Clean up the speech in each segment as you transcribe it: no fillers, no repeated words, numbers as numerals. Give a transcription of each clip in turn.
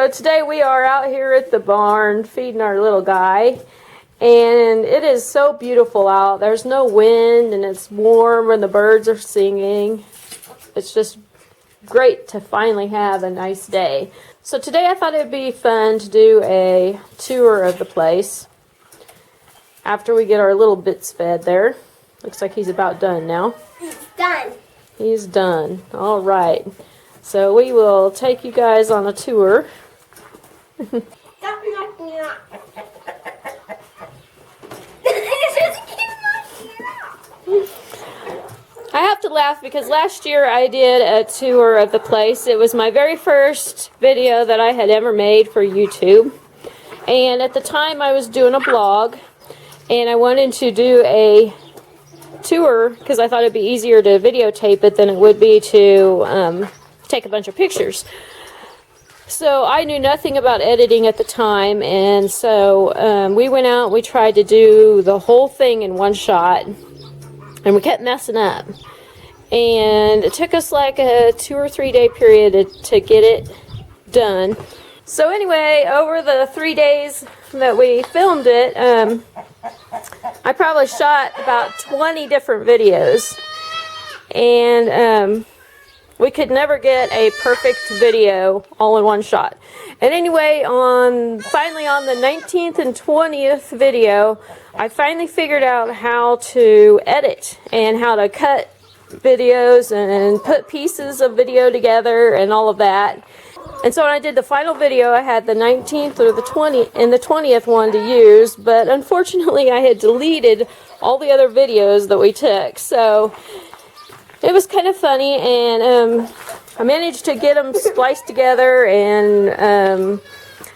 So today we are out here at the barn feeding our little guy, and it is so beautiful out. There's no wind and it's warm and the birds are singing. It's just great to finally have a nice day. So today I thought it would be fun to do a tour of the place after we get our little bits fed there. Looks like he's about done now. He's done. He's done. All right. So we will take you guys on a tour. Stop knocking it off. I have to laugh because last year I did a tour of the place. It was my very first video that I had ever made for YouTube. And at the time I was doing a blog and I wanted to do a tour because I thought it'd be easier to videotape it than it would be to take a bunch of pictures. So I knew nothing about editing at the time, and so we went out and we tried to do the whole thing in one shot, and we kept messing up. And it took us like a 2 or 3 day period to get it done. So anyway, over the 3 days that we filmed it, I probably shot about 20 different videos, and we could never get a perfect video all in one shot. And anyway, finally on the 19th and 20th video, I finally figured out how to edit and how to cut videos and put pieces of video together and all of that. And so when I did the final video, I had the 19th or the 20th and the 20th one to use, but unfortunately I had deleted all the other videos that we took. So it was kind of funny, and I managed to get them spliced together and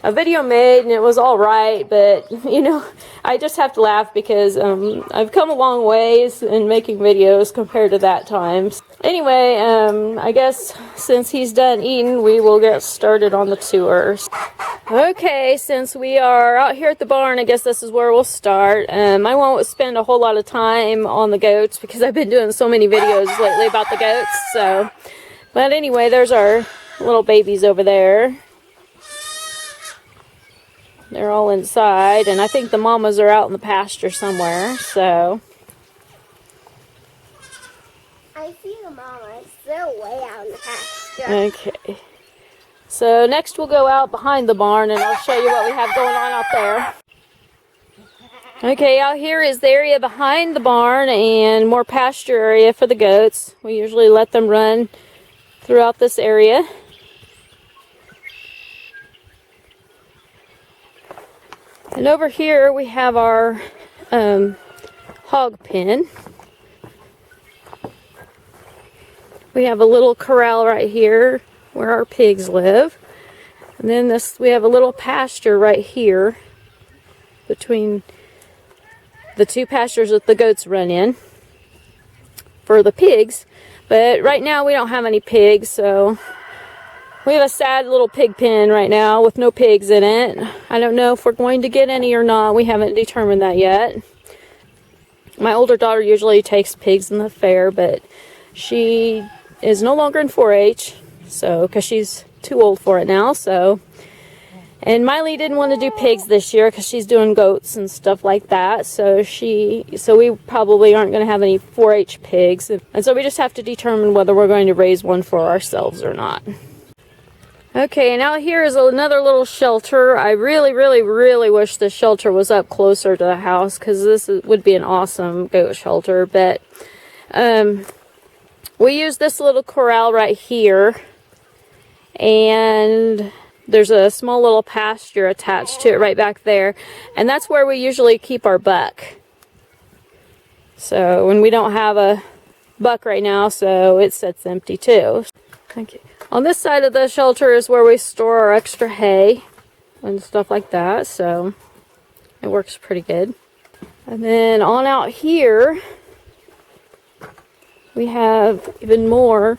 a video made, and it was all right. But you know, I just have to laugh because I've come a long ways in making videos compared to that time. Anyway, I guess since he's done eating, we will get started on the tours. Okay, since we are out here at the barn, I guess this is where we'll start. I won't spend a whole lot of time on the goats because I've been doing so many videos lately about the goats. So, but anyway, there's our little babies over there. They're all inside, and I think the mamas are out in the pasture somewhere. So I see the mama. They're way out in the pasture. okay. So next we'll go out behind the barn and I'll show you what we have going on out there. Okay, out here is the area behind the barn and more pasture area for the goats. We usually let them run throughout this area. And over here we have our hog pen. We have a little corral right here where our pigs live. And then we have a little pasture right here between the two pastures that the goats run in for the pigs. But right now we don't have any pigs, so we have a sad little pig pen right now with no pigs in it. I don't know if we're going to get any or not. We haven't determined that yet. My older daughter usually takes pigs in the fair, but she is no longer in 4-H, so because she's too old for it now. So, and Miley didn't want to do pigs this year because she's doing goats and stuff like that. So we probably aren't going to have any 4-H pigs, and so we just have to determine whether we're going to raise one for ourselves or not. Okay, and out here is another little shelter. I really, really, really wish the shelter was up closer to the house because would be an awesome goat shelter. But we use this little corral right here, and there's a small little pasture attached to it right back there, and that's where we usually keep our buck. So when we don't have a buck right now, so it sits empty too. Thank you. On this side of the shelter is where we store our extra hay and stuff like that, so it works pretty good. And then on out here, we have even more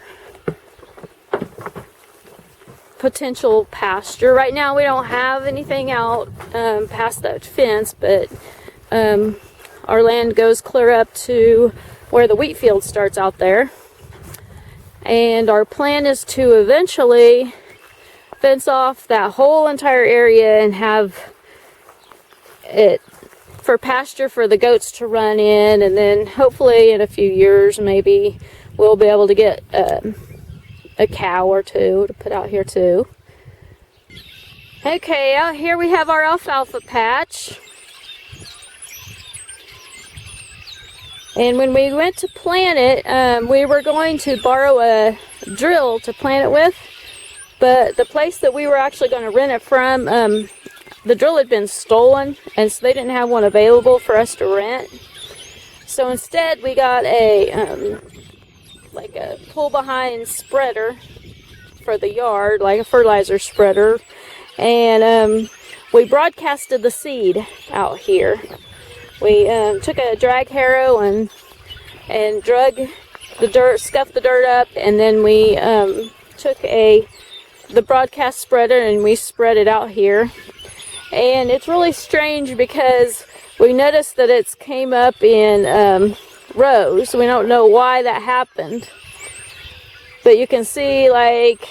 potential pasture. Right now we don't have anything out past that fence, but our land goes clear up to where the wheat field starts out there. And our plan is to eventually fence off that whole entire area and have it for pasture for the goats to run in, and then hopefully in a few years maybe we'll be able to get a cow or two to put out here too. Okay, out here we have our alfalfa patch. And when we went to plant it, we were going to borrow a drill to plant it with, but the place that we were actually going to rent it from, the drill had been stolen, and so they didn't have one available for us to rent. So instead we got a like a pull behind spreader for the yard, like a fertilizer spreader, and we broadcasted the seed out here. We took a drag harrow and drug the dirt, scuffed the dirt up, and then we took the broadcast spreader and we spread it out here. And it's really strange because we noticed that it's came up in rows. We don't know why that happened, but you can see, like,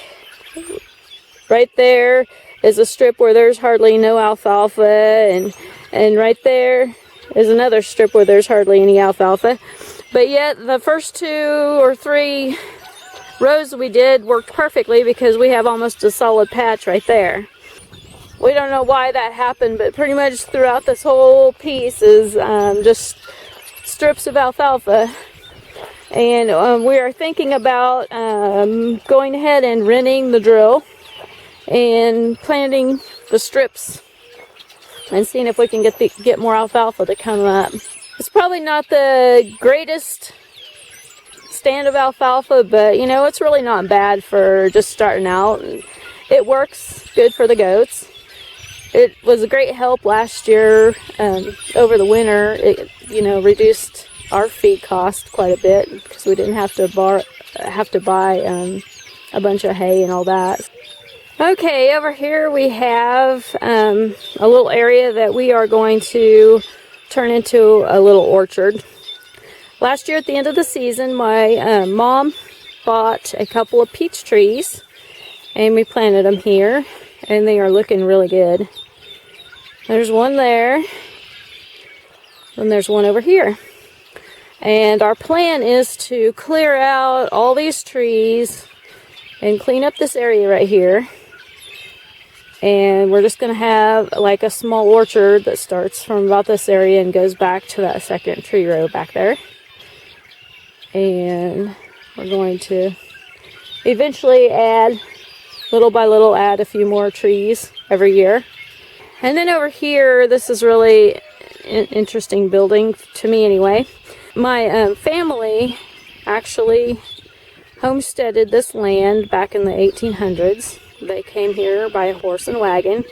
right there is a strip where there's hardly no alfalfa, and right there is another strip where there's hardly any alfalfa. But yet the first 2 or 3 rows we did worked perfectly because we have almost a solid patch right there. We don't know why that happened, but pretty much throughout this whole piece is just strips of alfalfa. And we are thinking about going ahead and renting the drill and planting the strips and seeing if we can get more alfalfa to come up. It's probably not the greatest stand of alfalfa, but you know, it's really not bad for just starting out. It works good for the goats. It was a great help last year over the winter. It, you know, reduced our feed cost quite a bit because we didn't have to buy a bunch of hay and all that. Okay, over here we have a little area that we are going to turn into a little orchard. Last year at the end of the season, my mom bought a couple of peach trees and we planted them here, and they are looking really good. There's one there, and there's one over here. And our plan is to clear out all these trees and clean up this area right here. And we're just going to have like a small orchard that starts from about this area and goes back to that second tree row back there. And we're going to eventually add, little by little, add a few more trees every year. And then over here, this is really an interesting building, to me anyway. My family actually homesteaded this land back in the 1800s. They came here by a horse and wagon.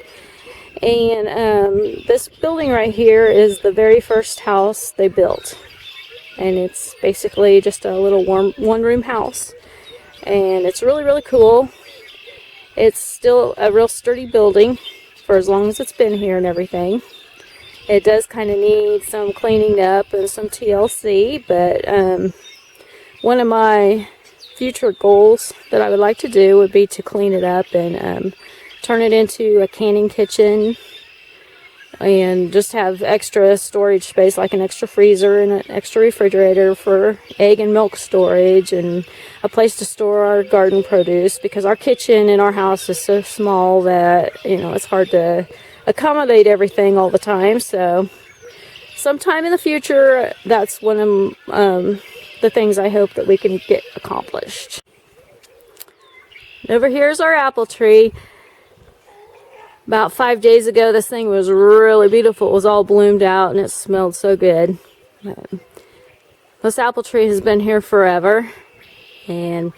And this building right here is the very first house they built. And it's basically just a little one-room house. And it's really, really cool. It's still a real sturdy building for as long as it's been here and everything. It does kind of need some cleaning up and some TLC, but one of my future goals that I would like to do would be to clean it up and turn it into a canning kitchen and just have extra storage space, like an extra freezer and an extra refrigerator for egg and milk storage, and a place to store our garden produce, because our kitchen in our house is so small that, you know, it's hard to accommodate everything all the time. So sometime in the future, that's one of the things I hope that we can get accomplished. Over here's our apple tree. About 5 days ago, this thing was really beautiful. It was all bloomed out and it smelled so good. This apple tree has been here forever. And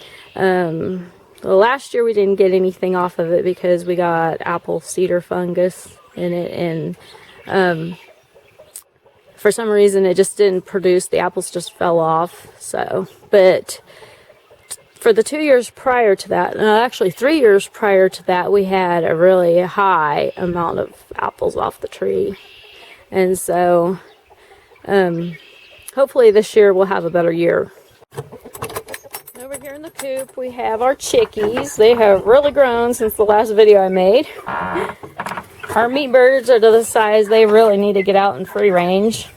last year we didn't get anything off of it because we got apple cedar fungus in it. And for some reason it just didn't produce. The apples just fell off. So, but for the 2 years prior to that, actually 3 years prior to that, we had a really high amount of apples off the tree. And so hopefully this year we'll have a better year. Over here in the coop, we have our chickies. They have really grown since the last video I made. Our meat birds are to the size they really need to get out in free range,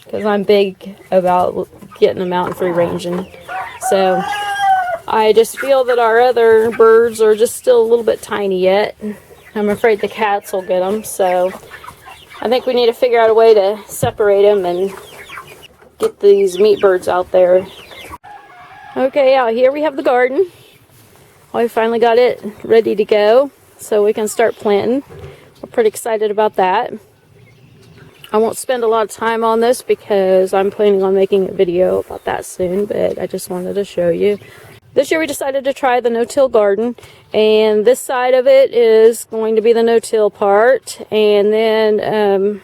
because I'm big about getting them out in free range, and so I just feel that our other birds are just still a little bit tiny yet. I'm afraid the cats will get them, so I think we need to figure out a way to separate them and get these meat birds out there. Okay, out here we have the garden. I finally got it ready to go so we can start planting. We're pretty excited about that. I won't spend a lot of time on this because I'm planning on making a video about that soon, but I just wanted to show you. This year we decided to try the no-till garden, and this side of it is going to be the no-till part, and then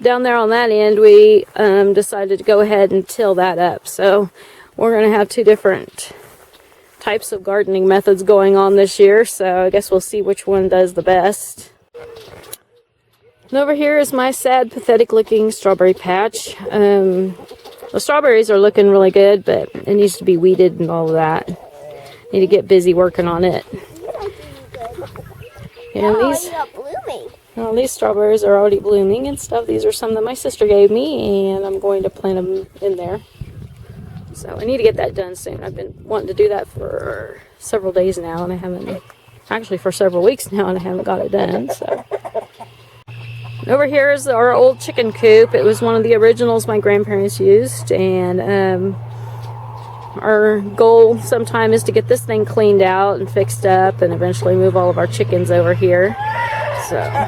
down there on that end we decided to go ahead and till that up. So we're going to have two different types of gardening methods going on this year, so I guess we'll see which one does the best. And over here is my sad, pathetic looking strawberry patch. The strawberries are looking really good, but it needs to be weeded and all of that. Need to get busy working on it. These strawberries are already blooming and stuff. These are some that my sister gave me, and I'm going to plant them in there. So I need to get that done soon. I've been wanting to do that for several days now, and I haven't, actually for several weeks now, and I haven't got it done. So. Over here is our old chicken coop. It was one of the originals my grandparents used, and our goal sometime is to get this thing cleaned out and fixed up and eventually move all of our chickens over here. So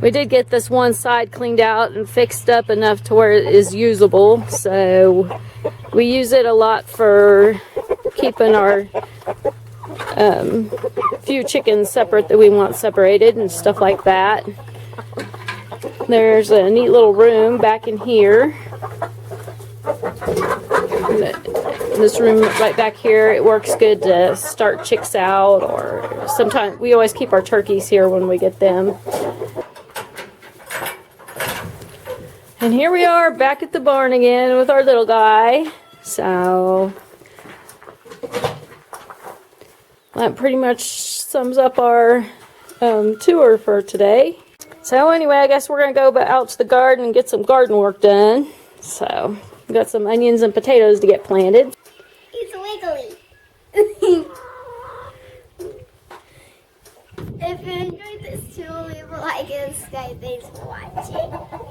we did get this one side cleaned out and fixed up enough to where it is usable, so we use it a lot for keeping our few chickens separate that we want separated and stuff like that. There's a neat little room back in here. This room right back here, it works good to start chicks out, or sometimes we always keep our turkeys here when we get them. And here we are back at the barn again with our little guy. So that pretty much sums up our tour for today. So anyway, I guess we're going to go out to the garden and get some garden work done. So we've got some onions and potatoes to get planted. He's wiggly. If you enjoyed this too, leave a like and subscribe. Thanks for watching.